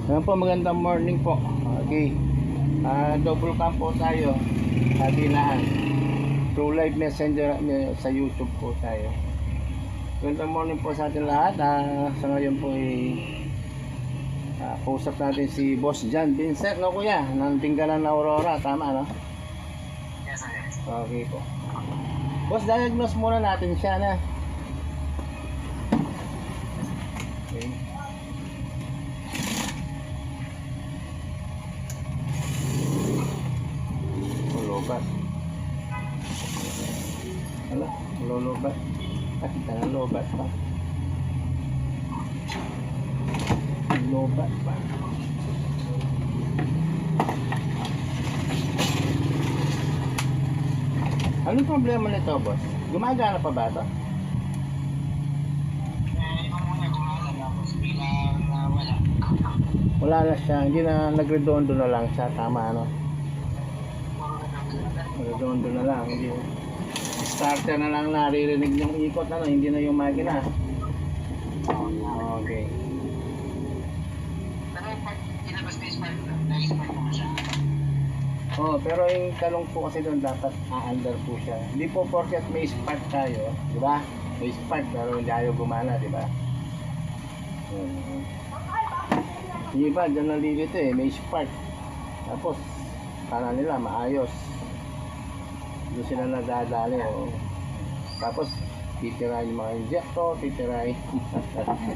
Ayan po, magandang morning po. Okay. Double cam po tayo. Kabilaan. Through live messenger sa YouTube po tayo. Magandang morning po sa atin lahat. Sa ngayon po kausap natin si Boss John Vincent, no kuya? Ng Tinggalan na Aurora. Tama, no? Yes, sir. Okay po. Boss, diagnose muna natin siya na. Okay. Lobat. Hala, lolobat. Kita na lobat pa. Lobat pa. Anong problema nito, boss? Gumagana pa ba ito? Ito muna gumana tapos biglang wala. Wala na siya, hindi na nagredondo na lang siya, tama ano? Redondo na lang, hindi. Starter na lang naririnig yung ikot, ano, hindi na yung makina. Okay. Pero pag inabas na spark na, na-spark mo siya. Oh, pero yung talong po kasi doon dapat a-under po siya. Hindi po porket may spark tayo, di ba? May spark pero hindi ayaw gumana, di ba? Yung iba, dyan nalilito may spark. Tapos, kala nila maayos. Doon sila nadadali. Tapos, titirahin yung mga injector, titirahin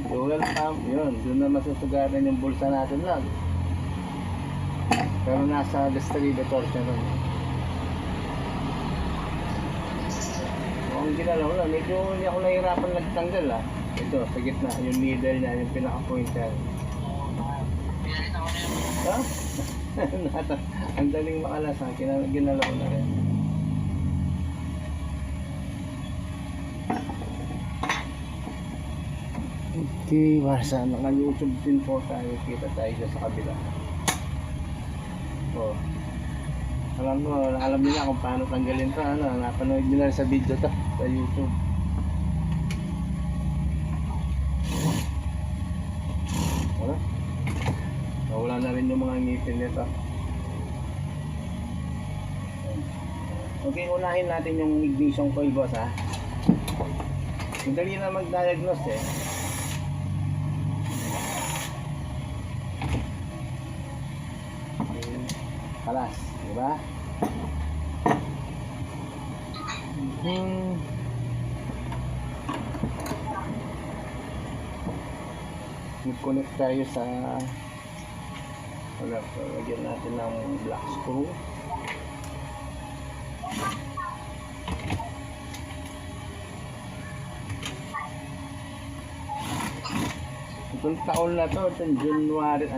fuel pump, yun. Doon na masusugaran yung bulsa natin lang. Pero nasa distributor siya nun. Ang ginalaw lang, medyo hindi ako nahihirapan nagtanggal Ito, sa gitna, yung needle niya, yung pinaka-pointer. Ha? Ang daling makalas ginalaw na rin. Okay, basta naka-YouTube din po tayo, kita tayo sa kabila. Oh. Alam nila kung paano tanggalin 'to, napanood nila sa video to sa YouTube. Wala. Nawala na rin yung mga ngipin nito. Okay, unahin natin yung ignition coil, boss, Madali na mag-diagnose Kalas, di ba? Mag-connect tayo sa lagyan natin ng black screw. Itong taon na to, itong January.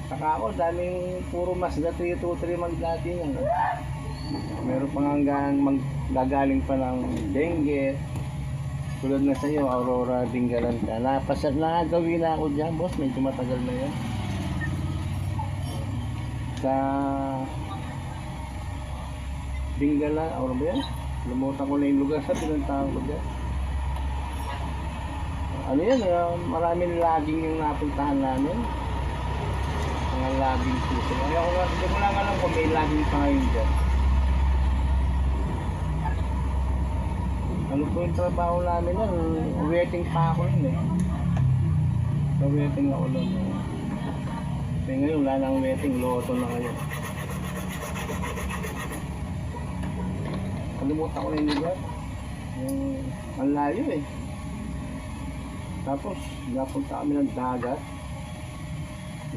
Saka ako, daming puro Mazda 323 magdati yan. Meron pang hanggang gagaling pa ng Dengue. Tulad na sa iyo, Aurora, Tinggalan ka. Gawin na ako dyan, boss. Medyo matagal na yan. Sa Tinggalan, Aurora ba yan? Lumutan ko na yung lugar sa pinuntahan ko dyan. Ano yan, maraming laging yung napuntahan namin. Mga laging puso. Hindi ko lang alam kung may laging pa ngayon dyan. Ano po yung trabaho namin nun? Waiting pa ako yun waiting ako nun. Kaya ngayon wala nang waiting, loto na ngayon. Kalimutan ko na yung lugar. Ang layo Tapos napunta kami ng dagat.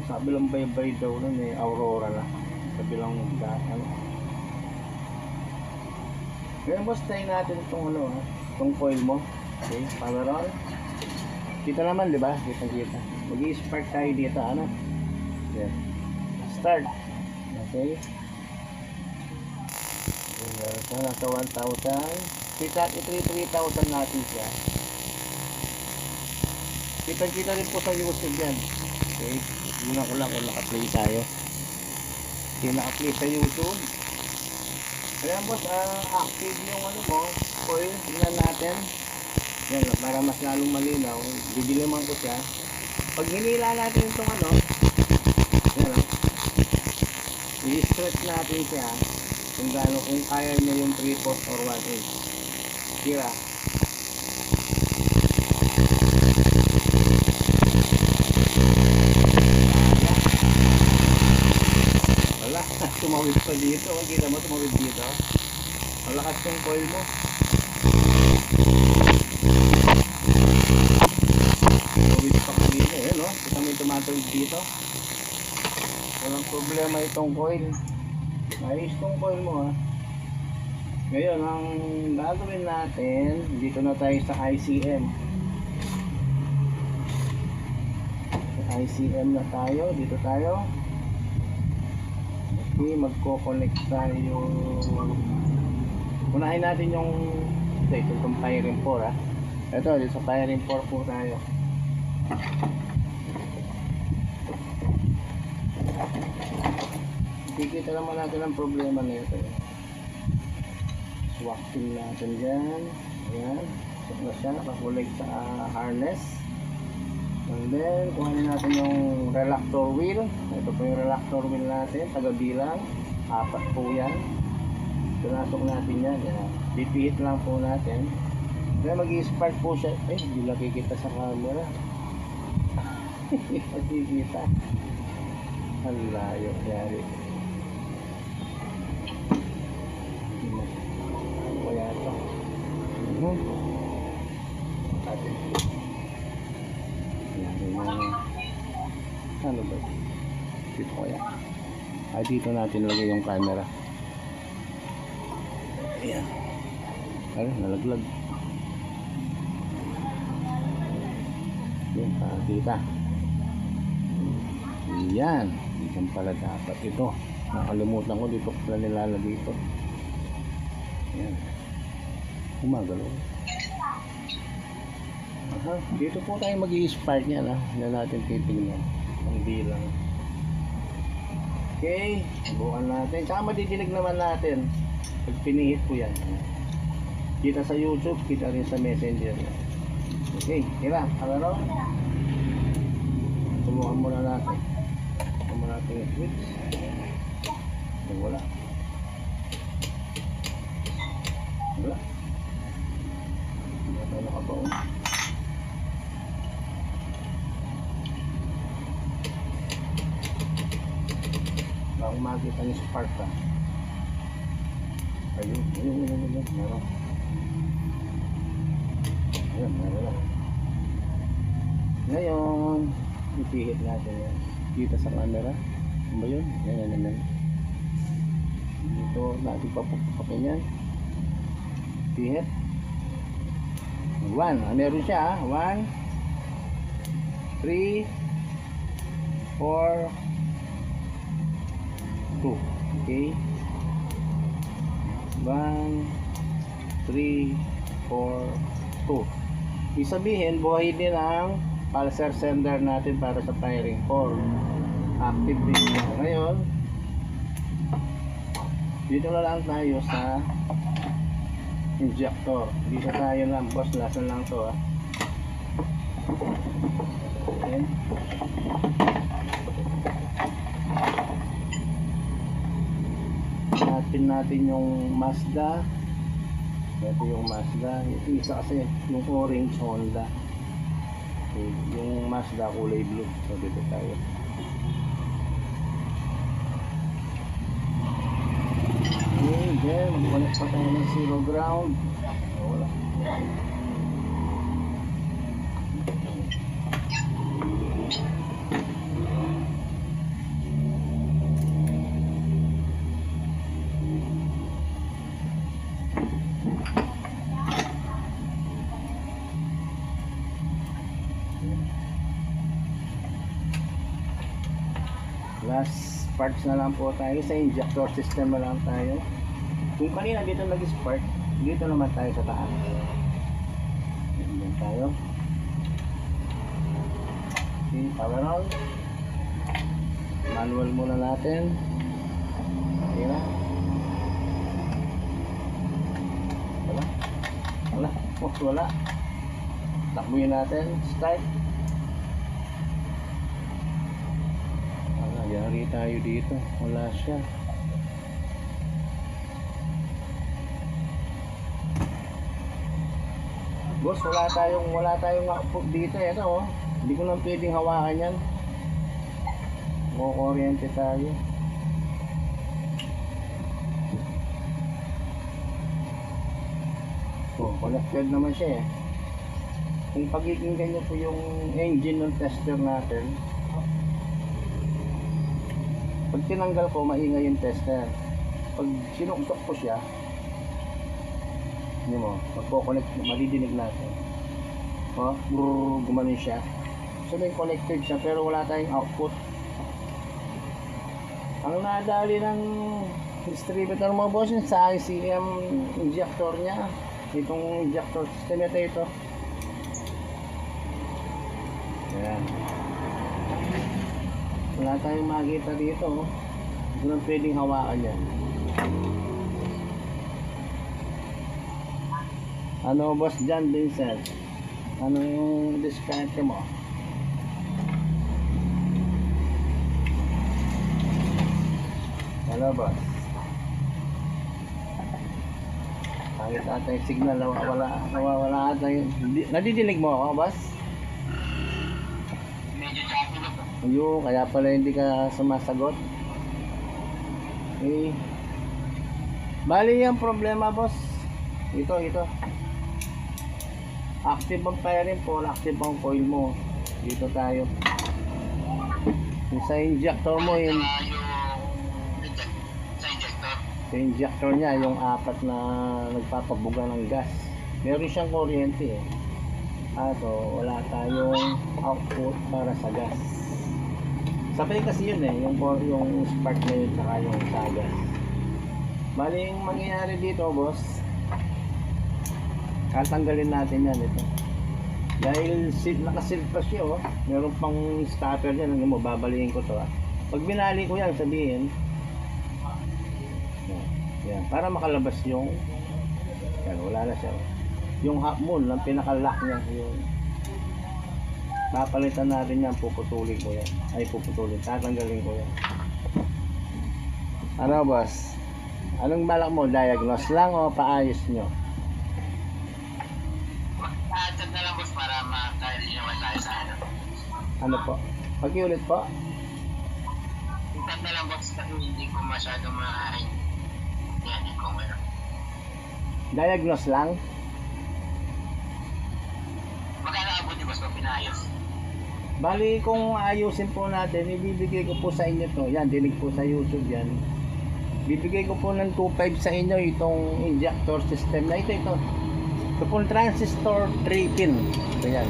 Sabi lang bay-bay daw nun Aurora na. Sabi lang dagat. Ngayon, boss, try natin itong itong coil mo. Okay, power on. Kita naman, di ba? Kita. Mag-i-spark tayo dito, Yeah. Start. Okay. So, nasa 1,000. Kita 3,000 natin siya. Kita rin po sa YouTube yan. Okay. Yun ko lang kung naka-play tayo. Okay, naka-play sa YouTube. Ayan, boss, active yung coil. Tingnan natin. Yan, para mas lalong malinaw. Didiliman ko siya. Pag hinila natin itong ano, yan, i-stretch natin siya kung gaano, kung kaya niya yung 3/4 or 1/8. Tira. Wala, tumawid pa dito. Kita mo, tumawid dito. Malakas yung coil mo. Tumawid pa kanina eh, no? Kita mo yung tumatawid dito. Walang problema itong coil. Ayos itong coil mo, ha. Ngayon, ang gagawin natin, dito na tayo sa ICM. Sa ICM na tayo, dito tayo. Okay, magko-connect tayo. Unahin natin yung itong firing 4, ha. Ito, dito sa firing 4 po tayo. Kikita naman natin ang problema nito. Swacking natin dyan. Ayan. Set na siya. Nakakulig sa harness. And then, kuhanin natin yung reluctor wheel. Ito po yung reluctor wheel natin. Tagabilang. 4 po yan. Pinasok natin yan. Yan. Pipihit lang po natin. Then, mag-i-spark po siya. Eh, hindi nakikita sa camera. Hindi nakikita. Ang layo. Yari. Kaya ito. Atin. Ano ba? Dito kaya. Ay, dito natin lagay yung camera. Ayan. Ay, nalaglag. Yan, kita. Yan. Diyan pala dapat ito. Nakalimutan ko, dito pala nilalagay ito. Yan. Gumagalaw. Aha, dito po tayo mag-i-spark niya na. Hindi natin titignan. Ang bilang. Okay. Subukan natin. Tsaka madidinig naman natin. Pag pinihit po yan. Kita sa YouTube, kita rin sa Messenger. Okay. Kira. Kalaro. Subukan muna natin. Subukan muna natin yung switch. Wala. Wala. Wala tayo nakabaon. Wala akong makikita ni spark ka. Ayun. Meron. Ayun, meron lang. Ngayon, ipihit natin yan. Kita sa camera. Ano ba yun? Yan. Dito natin papapapin yan. Pihit. 1. Meron siya. 1, 3, 4, 2. Okay. 1, 3, 4, 2. Ibig sabihin, buhay din ang pulsar sender natin para sa firing 4. Active din siya. Ngayon, dito na lang tayo sa injector. Dito tayo lang, boss. Lasan lang to, ha. Okay. Natin yung Mazda. Ito yung Mazda. Ito isa kasi yung orange Honda. Okay. Yung Mazda kulay blue. So dito tayo. Okay, then mag-connect pa tayo ng zero ground. Wala. Last parts na lang po tayo sa injector system na lang tayo. Kung kanina dito nag-spark, dito naman tayo sa taas. Dito tayo. Okay, power on. Manual muna natin. Okay na. Wala. Takbuhin natin. Start. tayo dito. Wala siya. Boss, wala tayong output dito. Ito oh. Hindi ko lang pwedeng hawakan yan. Kukuryente tayo. Oh, connected naman siya eh. Kung pagkikinggan nyo po yung engine ng tester natin, pag tinanggal ko, maingay yung tester. Pag sinuktok ko siya, hindi mo, magpo-connect, madidinig natin. Oh, gumanon siya. So may connected siya pero wala tayong output. Ang nadali ng distributor mo boss sa ICM injector niya. Itong injector system ito. Ayan. Wala tayong makita dito. Oh. Hindi lang pwedeng hawakan yan. Ano boss John Vincent? Ano yung diskarte mo? Hello boss. Kahit ata yung signal, nawawala ata yun. Nadidinig mo ako boss? Medyo choppy na po. Ayun, kaya pala hindi ka sumasagot. Okay. Bali yung problema boss. Ito. Active ang firing pole, active ang coil mo. Dito tayo. Yung sa injector mo yun. Sa injector. Sa injector niya, yung apat na nagpapabuga ng gas. Meron siyang kuryente eh. So wala tayong output para sa gas. Sabay kasi yun eh, yung spark na yun saka yung sa gas. Bali yung mangyayari dito boss, tatanggalin natin yan ito. Dahil nakasil pa siya oh. Meron pang stopper dyan. Ano mo, babalikin ko to ah. Pag binali ko yan, sabihin yan, para makalabas yung yan, wala na siya oh. Yung half moon, ang pinaka-lock niya yung papalitan natin yan, puputulin ko yan. Tatanggalin ko yan. Ano boss? Anong balak mo? Diagnose lang o paayos nyo? Chat na lang boss para naman tayo sa ano. Ano po? Pakiulit po? Chat na lang boss kasi hindi ko masyado yan kung ano. Diagnose lang? Magkano abot ni boss pag pinayos? Bali kung ayusin po natin, ibibigay ko po sa inyo to. Yan, dinig po sa YouTube yan. Bibigay ko po ng 2.5 sa inyo itong injector system na ito. Ito pong transistor 3 pin. Ito yan.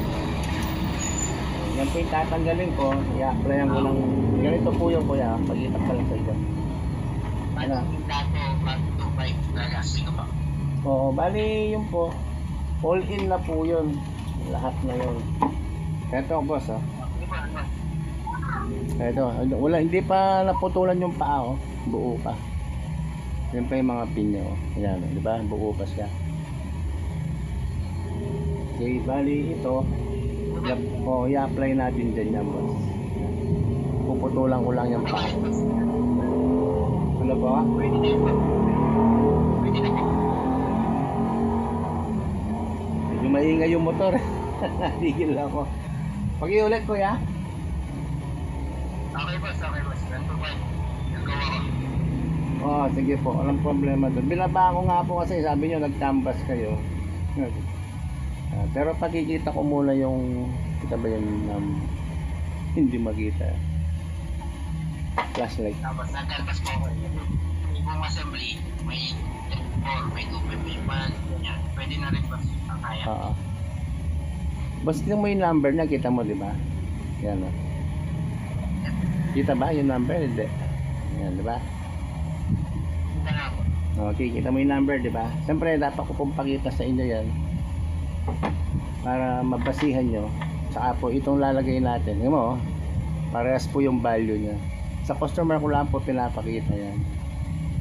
Yan po yung tatanggalin ko. I-applyan ko ng ganito po yung kuya. Pag-itap ka lang sa inyo. Ano? Dato, pag 2.5 gagastin ko pa. Oo, bali yun po. All in na po yun. Lahat na yun. Ito boss oh. Ito, hindi pa naputulan yung paa oh. Buo pa. Yan pa yung mga pin niya oh. Yan, di ba? Buo pa siya. Okay, bali ito. I-apply natin dyan yan boss. Puputulan ko lang yung paa. Ano ba? Pwede na yun. Pwede na po. Medyo maingay yung motor. Tigil ako. Pag-iulit kuya. Okay boss. Ganito po. Nagawa ko. Oh, sige po. Walang problema doon. Binaba ko nga po kasi sabi nyo nagtambas kayo. Pero pakikita ko muna yung kita ba yun hindi makita. Flashlight. Tapos nagkalpas po ako. Yung assembly, may 4, may 2, may 1, ganyan. Pwede na rin boss. Kaya. Oo. Basta mo yung number na kita mo, di ba? Yan o. Kita ba yung number? Hindi. Yan, di ba? Ito na po. Okay, kita mo yung number, di ba? Siyempre, dapat ko pong pakita sa inyo yan para mabasihan nyo. Saka po, itong lalagay natin. Yan mo, parehas po yung value nya. Sa customer ko lang po pinapakita yan.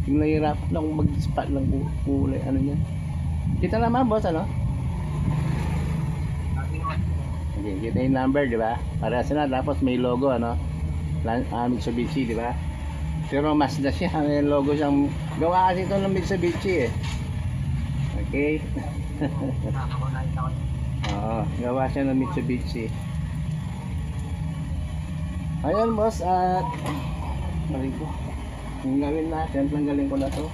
Yung nahihirapan na kung mag-spot ng kulay, ano yan. Kita naman, boss, ano? Okay, kita yung number, di ba? Parehas na, tapos may logo, ano? Mitsubishi, di ba? Pero Mazda siya, may logo siyang gawa kasi ito ng Mitsubishi eh. Okay. Oo, gawa siya ng Mitsubishi. Ayun boss, at mali ko. Yung gawin natin, tanggalin ko na to.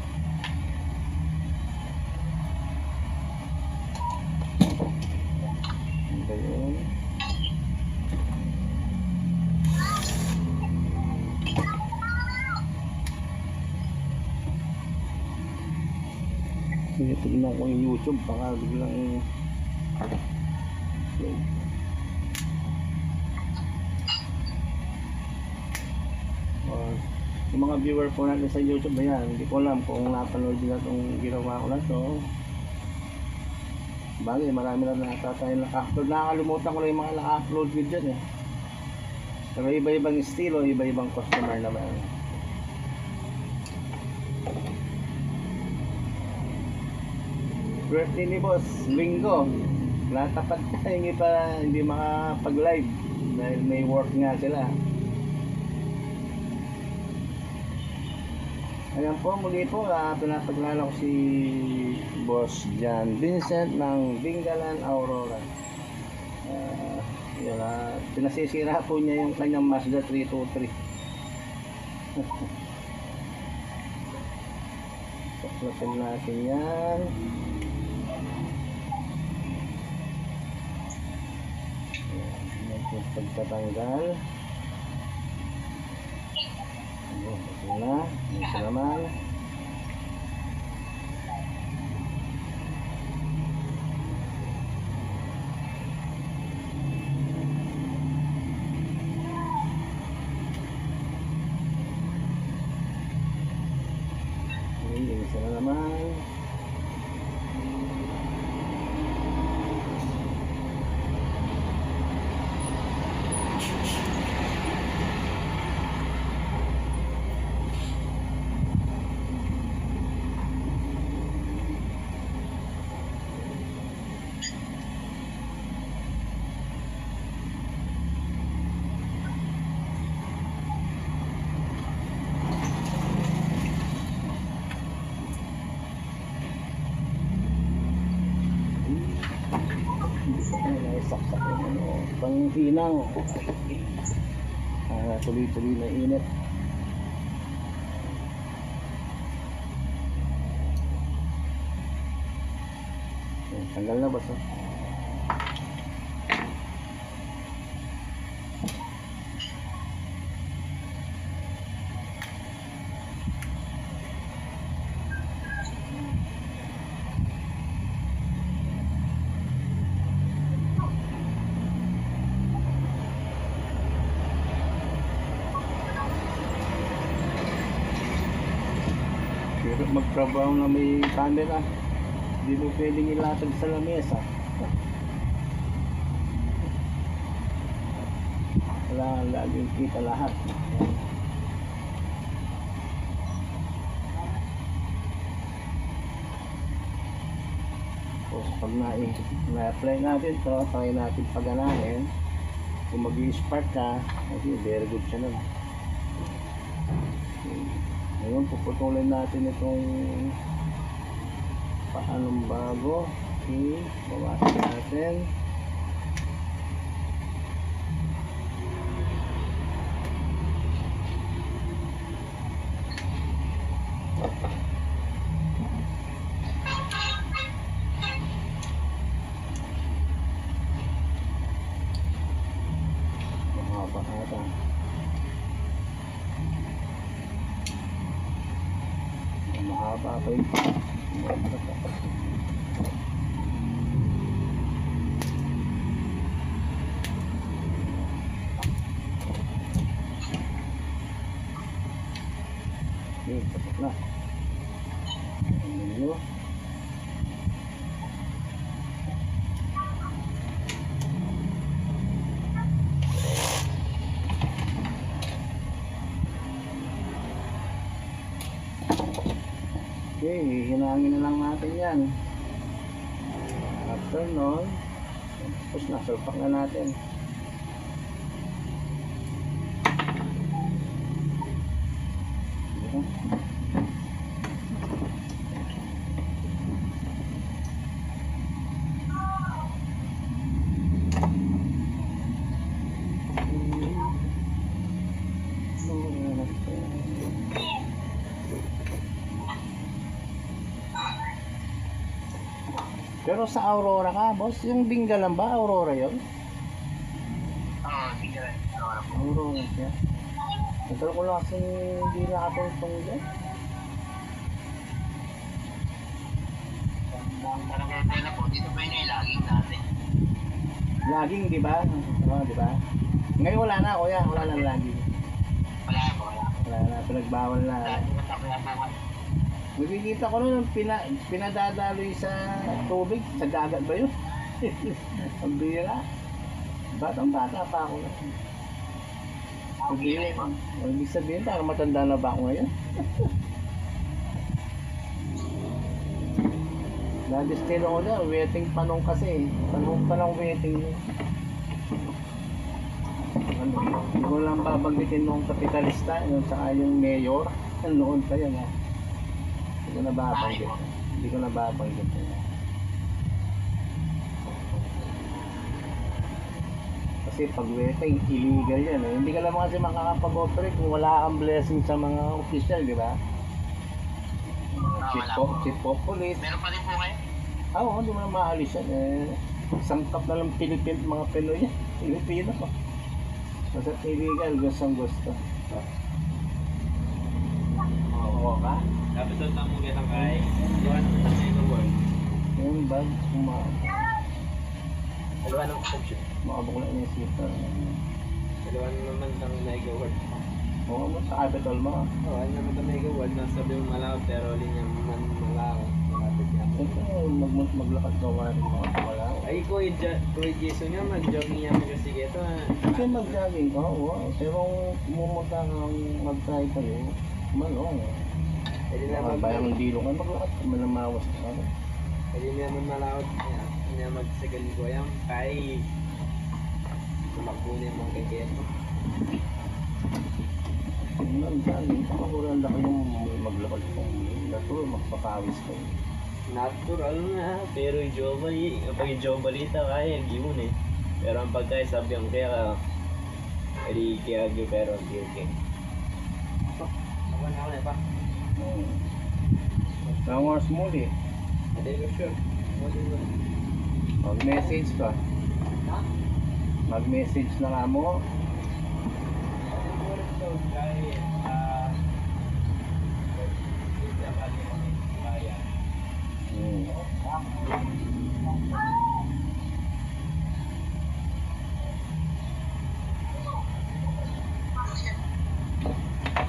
Ayun. Sige, tignan ko yung YouTube, baka biglang yung mga viewer po natin sa YouTube, ayan, hindi ko alam kung napanood nila itong ginawa ko na to. Bagay, marami na tayo naka-upload. Nakakalimutan ko lang yung mga naka-upload video eh. Pero iba-ibang estilo, iba-ibang customer naman. Birthday ni boss, linggo. Natapat ka, hindi pa, hindi makapag-live dahil may work nga sila. Ayan po, muli po, pinapaglala ko si Boss John Vincent ng Bingalan, Aurora. Pinasisira po niya yung kanyang Mazda 323. Paklatin natin yan. Pagtatanggal. Ito na. Ito naman. Isa na naman. Saksak yung ano, panghinang. Tuloy-tuloy na init. Tanggal na ba ito? Pero magtrabaho na may camera, hindi mo pwedeng ilatag sa lamesa. Wala laging kita lahat. Tapos pag na-apply natin ito, try natin paganahin. Kung mag-i-spark ka, okay, very good siya nun. Ngayon, puputulin natin itong paanong bago. Okay, bawasan natin. Mahaba ata. Mahaba pa yun. Okay, tapos na. Ayan nyo. Okay, hinangin na lang natin yan. After nun, tapos nasulpak na natin. Pero sa Aurora ka, boss, yung Binga lang ba? Aurora yun? Oo, sige rin. Aurora siya. Nagal ko lang kasi hindi nakatungtong dyan. Parang kaya na po, dito pa yun yung laging dati. Laging, di ba? Oo, di ba? Ngayon wala na, kuya. Wala na laging. Wala po, wala. Wala na, pinagbawal na. Dati ko tapos na po. Nakikita ko nun, pinadadaloy sa tubig. Sa dagat ba yun? Ang bira. Batang bata pa ako. Ibig sabihin, parang matanda na ba ako ngayon? Nadistino ko na, waiting panong kasi. Panong pa lang waiting. Ano, hindi ko lang babanggitin nung kapitalista, yung saka yung mayor. Noon pa yan, ha. Hindi ko na babanggit. Hindi ko na babanggit. Kasi pag waiting, illegal yan. Eh. Hindi ka naman kasi makakapag-operate kung wala kang blessing sa mga official, di ba? Chief of police. Meron pa rin po kayo? Oo, hindi mo na maalis yan. Sangkap na lang mga Pinoy yan. Pilipino ko. Basta illegal, gusto. Oo ka? Dapat doon lang mong kitang kay Iwan naman sa Mega World. Yung bag, Dalawa ng option. makabukla niya sita. Dalawa naman ng Mega World. Oo, sa capital mo. Oo, ano naman sa Mega World. Nasabi mo malawak pero linya man malawak. Malapit yan. Siyempre, maglakad ka wala rin mga wala. Ay, Kuya Jason nga, mag-jogging yan kasi ito. Kasi mag-jogging ka, oo. Pero kung pumunta kang mag-try kayo, manong. Pwede Mga naman bayang dilo ka, maglakad ka, manamawas ka. Pwede naman malawak. Hindi na magsagal ko yan. Kay tumakbo na yung mga kagento. Ang dami, pakakulang laki yung maglakad ka. Natuloy, magpapawis ka. Natural nga, pero yung Jobali, kapag yung Jobalita kaya, gimun eh. Pero ang pagkain sabi ang kaya ka, hindi kaya pero hindi okay. Ako na pa. Nangors muli. Hindi ko sure. Mag-message ka. Ha? Mag-message na nga mo.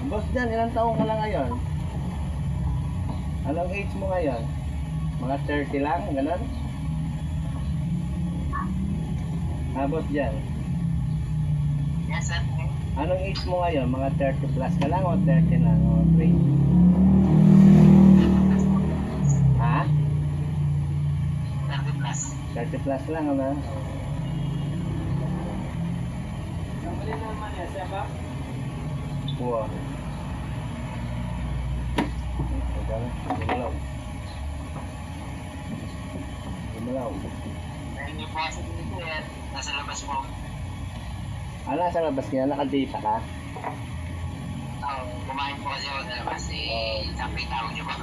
Boss dyan, ilang taong ka lang ngayon? Anong age mo ngayon? Mga 30 lang, gano'n? Boss dyan, Yes, sir. anong age mo ngayon? Mga 30 plus ka lang o 30 lang? O 3? Ha? 30 plus. 30 plus lang, ano? Kamali naman yan, siya ba? Wow. Gumalaw. Gumalaw. Dahil niyo po kasi dito eh, nasa labas po. Sa labas niya, nakadata ka? Kumain po kasi ako sa labas eh, sabi tawag niyo po.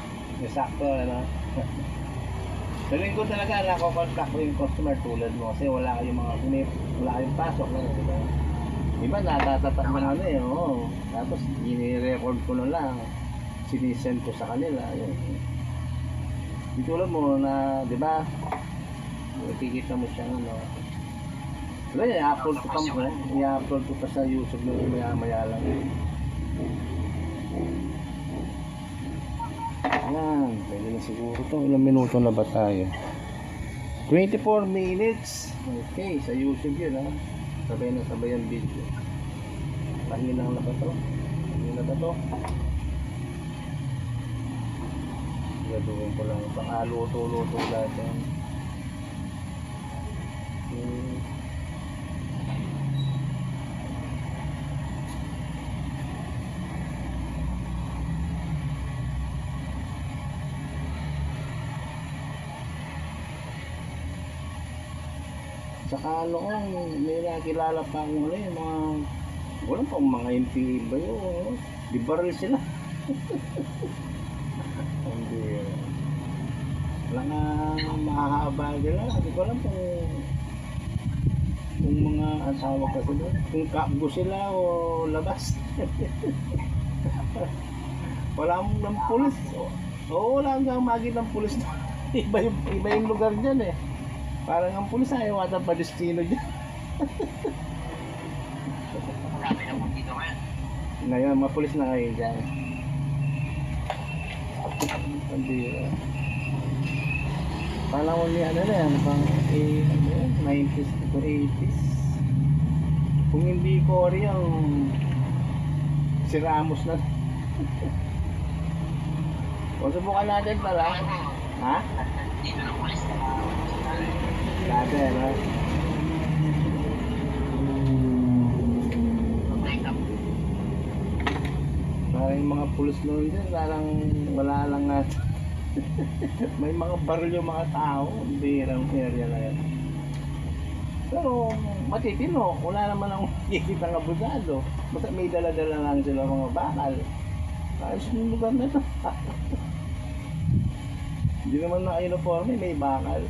Sakto, ano? Sa linggo talaga, nako-contact ko yung customer tulad mo kasi wala kayong wala kayong pasok na, di ba? Iba, natatatak mo na ano eh, oo. Tapos, gini-record ko na lang. Sinisend ko sa kanila, yun. Di tulad mo na, di ba? Kikita mo siya, ano. Wala, i-upload ko pa mo, i-upload ko pa sa YouTube yung maya-maya lang. Yan, pwede na siguro to. Ilang minuto na ba tayo? 24 minutes. Okay, sa YouTube yun, ha. Sabay na sabay ang video. Pahinang na ba to? Pahinang na ba to? Gagawin ko lang. Baka luto-luto lahat yan. Saka noon, may nakilala pa akong ano yung mga, wala pa mga MP ba yun, di baril sila. Hindi, wala nga mahahaba sila, hindi ko alam kung mga asawa kasi doon, kung kaabgo sila o labas. Wala mong ng pulis. Oo, wala hanggang magi ng pulis. Iba yung lugar dyan eh. Parang ang pulis ayaw ata pa destino dyan. Sabi na po dito ngayon. Ngayon, mapulis na ngayon dyan. Hindi. Panahon ni ano na yan, pang 90s to 80s. Kung hindi Cory ang si Ramos na. O subukan natin pala. Ha? Dito ng polis. Dati, no? Break up. Parang yung mga pulis noon din, parang wala lang nga. May mga baril yung mga tao, birang area na yan. Pero matitino, wala naman ang makikita ng abusado. Basta may dala-dala lang sila mga bakal. Ayos yung lugar na ito. Hindi naman naka-uniforme, may bakal.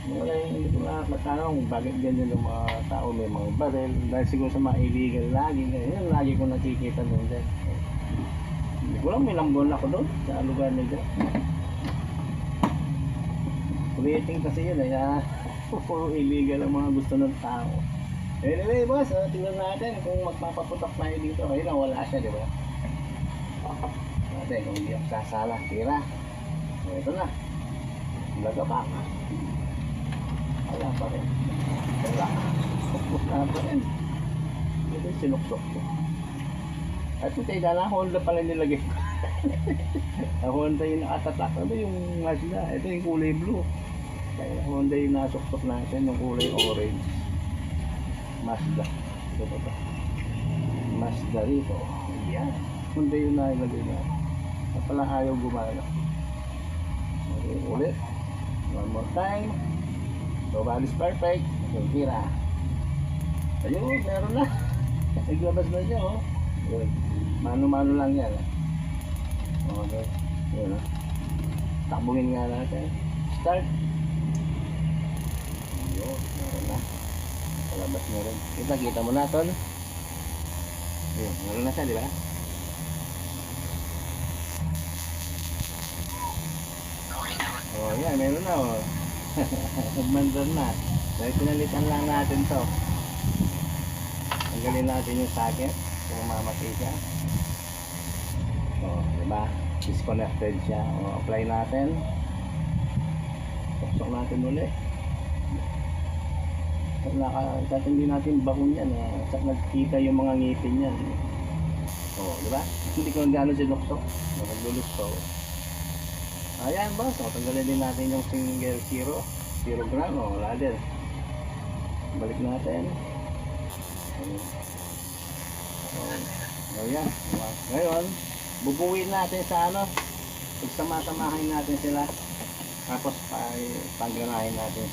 Wala yung hindi ko nakakatanong bakit ganyan yung mga tao may mga baril. Dahil siguro sa mga illegal lagi. Yan lagi ko nakikita doon din. Hindi ko lang, may lambon ako doon sa lugar nila. Waiting kasi yun eh. Puro illegal ang mga gusto ng tao. Anyway boss, tingnan natin kung magpapaputok tayo dito. Ayun na, wala siya, di ba? Natin, kung hindi ako sasala, tira. Ito na. Laga pa. Wala pa rin. Wala pa rin. Ito yung sinuksok ko. At ito tayo na, Honda pala nilagay ko. Honda yung nakatatak. Ano yung Mazda? Ito yung kulay blue. Kaya Honda yung nasuktok natin, yung kulay orange. Mazda. Ito ba ba? Mazda rito. Yan. Honda yung nilagay na. At pala ayaw gumana. Okay, ulit. One more time. So, bali's perfect. Okay, tira. Ayun, meron na. Naglabas na siya, oh. Good. Mano-mano lang yan. Okay. Yun, oh. Takbungin nga natin. Start. Ayun, meron na. Palabas na rin. Kita mo na, tol. Ayun, meron na siya, di ba? Okay na. Oh, yan, meron na, oh. Nagmandar na. Dahil pinalitan lang natin to. Tanggalin natin yung socket kung mamatay siya. Oh, diba? Disconnected siya. Oh, apply natin. Tuksok natin ulit. Kahit hindi natin bakun yan. Nagkita yung mga ngipin yan. Oh, diba? Hindi ko gano'n sinuksok. Naglulusok. Ayan boss, so, tanggalin din natin yung single 0 gram, o wala din. Balik natin. Ayan. Ngayon, bubuin natin sa ano, pagsama-samahin natin sila. Tapos pangganahin natin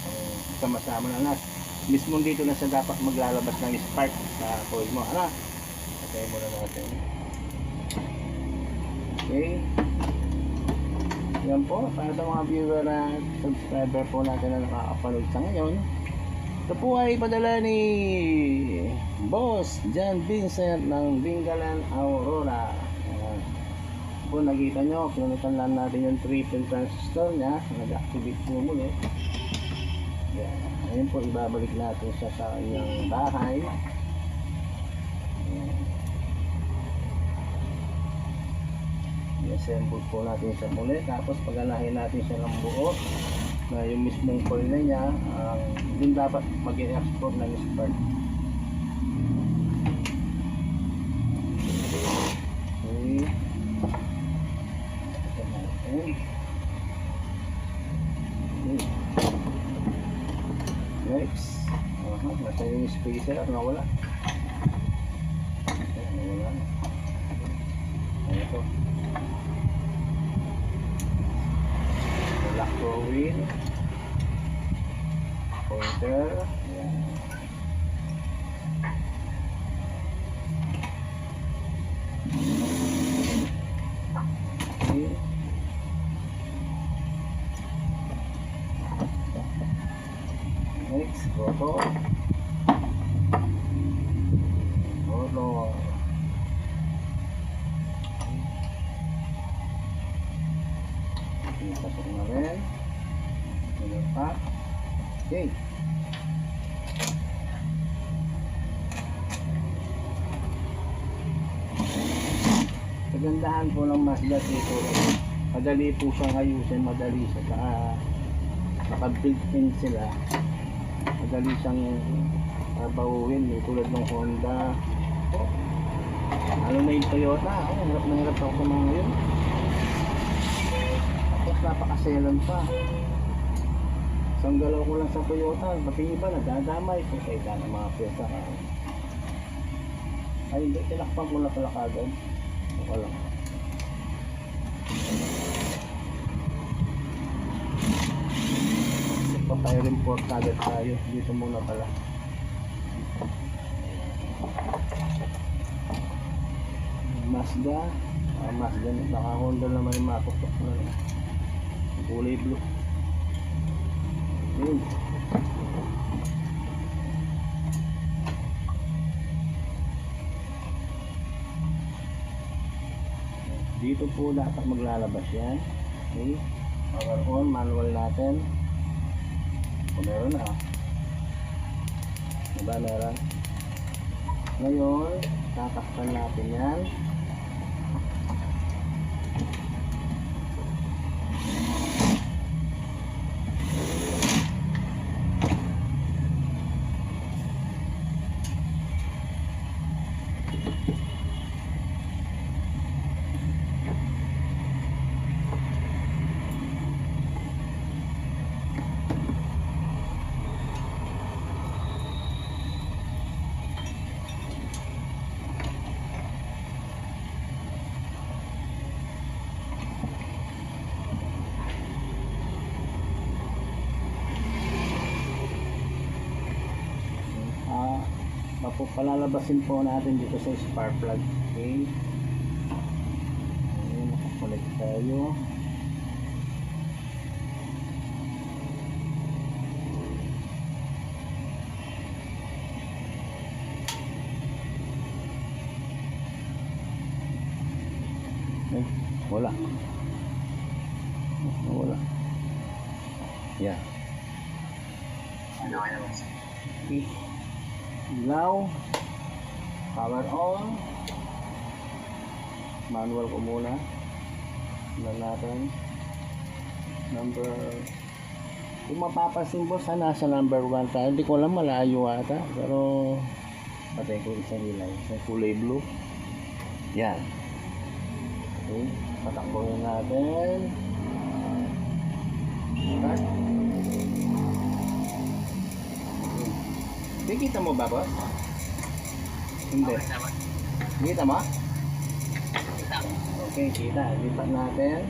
sama-sama na nas. Mismo dito na siya dapat maglalabas ng spark sa coil mo. Ano? Patay muna natin. Okay. Yan po, para sa mga viewer at subscriber po natin na nakakapanood sa ngayon. Ito po ay padala ni Boss John Vincent ng Bingalan, Aurora. Ayan. Po, nakita nyo, kinunutan lang natin yung triple transistor niya. Nag-activate po muli. Ayan. Ayun po, ibabalik natin siya sa kanyang bahay. Ayan. I-assemble po natin siya muli. Tapos paganahin natin siya ng buo na yung mismong coil na niya, din dapat mag-export ng spark. Okay. Ito natin. Okay. Next. Nasa yung spacer at nawala. Nawala. Ito. Lock to Wheel. Pointer. Ayan. Okay. Next, rotor. Rotor. Pasok na rin. Ano pa? Okay. Kagandahan po ng Mazda ito. Madali po siyang ayusin, madali siya. Naka-built-in sila. Madali siyang bahuin. Tulad ng Honda. Ano na yung Toyota? Hirap na hirap ako sa mga yun. Tapos napakaselan pa. Isang galaw ko lang sa Toyota, pati iba nagdadamay kung kaya ng mga pyesa. Ay hindi, tinakpan ko na pala kagad. Okay lang. Papay report kagad tayo. Dito muna pala. Mazda. Mazda, baka Honda naman yung matuktok na lang. Kulay blue. Okay. Dito po dapat maglalabas yan. Okay. Power on, manual natin. O meron na. Diba meron? Ngayon, tatakpan natin yan. Palalabasin po natin dito sa spark plug. Okay. Ayan, nakakulit tayo. Ay, wala. Wala. Yeah. Okay. Ilaw, power on, manual ko muna. Tignan natin number, kung mapapansin boss, nasa number 1 tayo. Hindi ko alam, malayo ata, pero patay ko isang ilaw sa kulay blue. Yan. Okay, patakbohin natin. Start. Kita mo ba, boss? Hindi. Kita mo? Okay, kita. Lipat natin.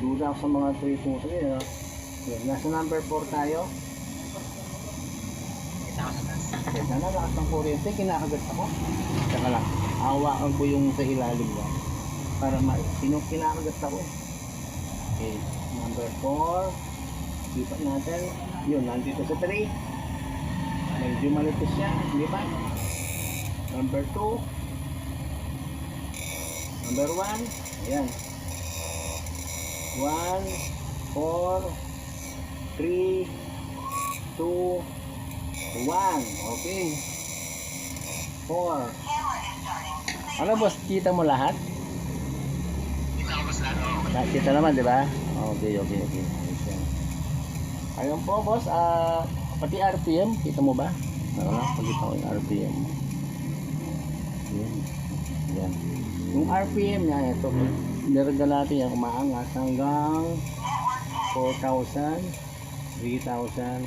Duda ako sa mga 3 no? Okay, nasa number 4 tayo. Okay, sana lakas ng kuryente. Kinakagat ako. Saka lang. Hawakan ko yung sa ilalim niya. Para kinakagat ako. Okay, number 4. Lipat natin. Yun, nandito sa 3. Medyo malipis siya, di ba? Number 2. Number 1. Ayan. 1, 4, 3, 2, 1. Okay. 4. Ano boss, kita mo lahat? Kita ko mas lahat. Kita naman, di ba? Okay. Ayun po boss, pati RPM, kita mo ba? Pagkita ko yung RPM. Yan. Yung RPM niya, ito, nirga natin yan, umaangas hanggang 4,000, 3,000.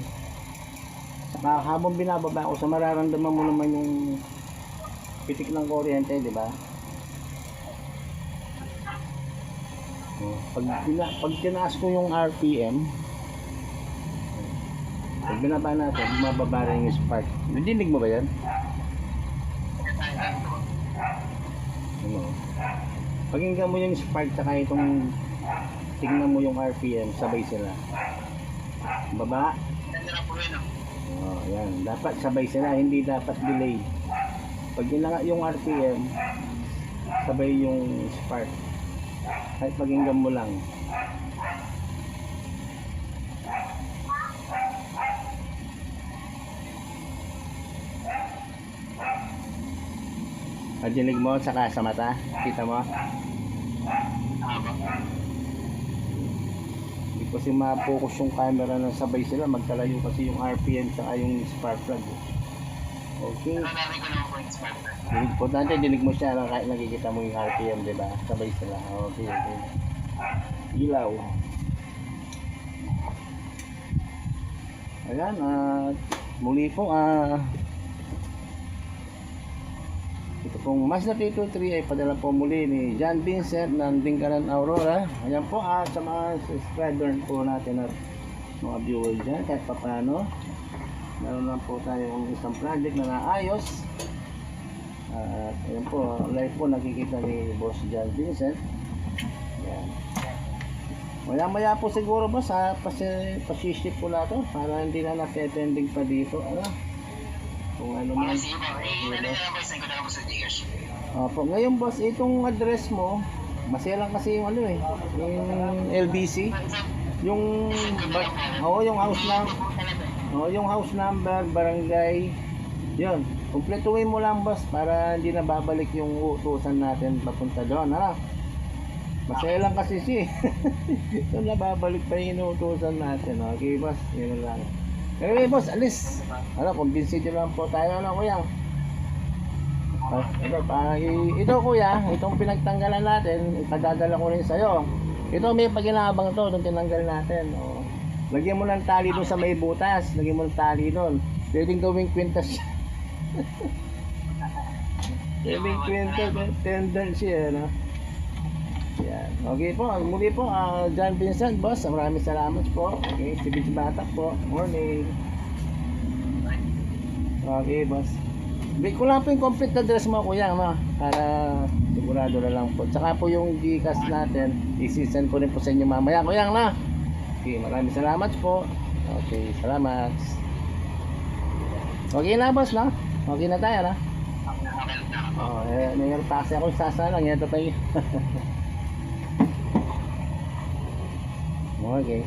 Saka habang binababa ko, sa mararamdaman mo naman yung pitik ng kuryente, di ba? Pag tinaas ko yung RPM, pag binaba natin, bumababa rin yung spark. Nadinig mo ba yan? Ano? Pakinggan mo yung spark tsaka itong tingnan mo yung RPM, sabay sila. Baba. Yan. Dapat sabay sila, hindi dapat delay. Pag inanga yung RPM, sabay yung spark. Kahit pakinggan mo lang. Padinig mo saka sa mata, kita mo? Hindi kasi ma-focus yung camera na sabay sila, magkalayo kasi yung RPM saka yung spark plug. Okay. Importante, dinig mo siya kahit nakikita mo yung RPM, di ba? Sabay sila. Okay, okay. Ilaw. Ayan, muli po, ito pong Mazda 323 ay padala po muli ni John Vincent ng Dingkaran Aurora. Ayan po, sa mga subscriber po natin at mga viewers dyan, kahit pa paano. Meron lang po tayong isang project na naayos. At ayan po, live po nakikita ni Boss John Vincent. Ayan. Maya-maya po siguro boss, pasiship po na to para hindi na nag-attending pa dito. Ano? Kung ano man. Opo, ngayon boss, itong address mo, maselang kasi yung ano yung LBC, yung yung house number, barangay, yun. Kumpletuhin mo lang boss para hindi na babalik yung utusan natin papunta doon, ha? Maselang kasi siya. So nababalik pa yung inutusan natin, okay boss, yun lang. Anyway boss, alis. Kumbinsin nyo lang po tayo, kuya. Ito kuya, itong pinagtanggalan natin, ipadadala ko rin sa'yo. Ito may paginabang to, itong tinanggal natin. Lagyan mo ng tali doon sa may butas, lagyan mo ng tali doon. Pwedeng gawing kwintas. Pwedeng kwintas, tender siya, no? Yan. Okay po, muli po, John Vincent, boss, maraming salamat po. Okay, si Bitch Batak po, morning. Okay, boss. Break ko lang po yung complete address mo, kuya, no? Para sigurado na lang po. Tsaka po yung Gcash natin, isi-send ko rin po sa inyo mamaya, kuya, no? Okay, maraming salamat po. Okay, salamat. Okay na, boss, no? Okay na tayo, no? Mayroon pa kasi akong sasalang, ito pa yun. Okay.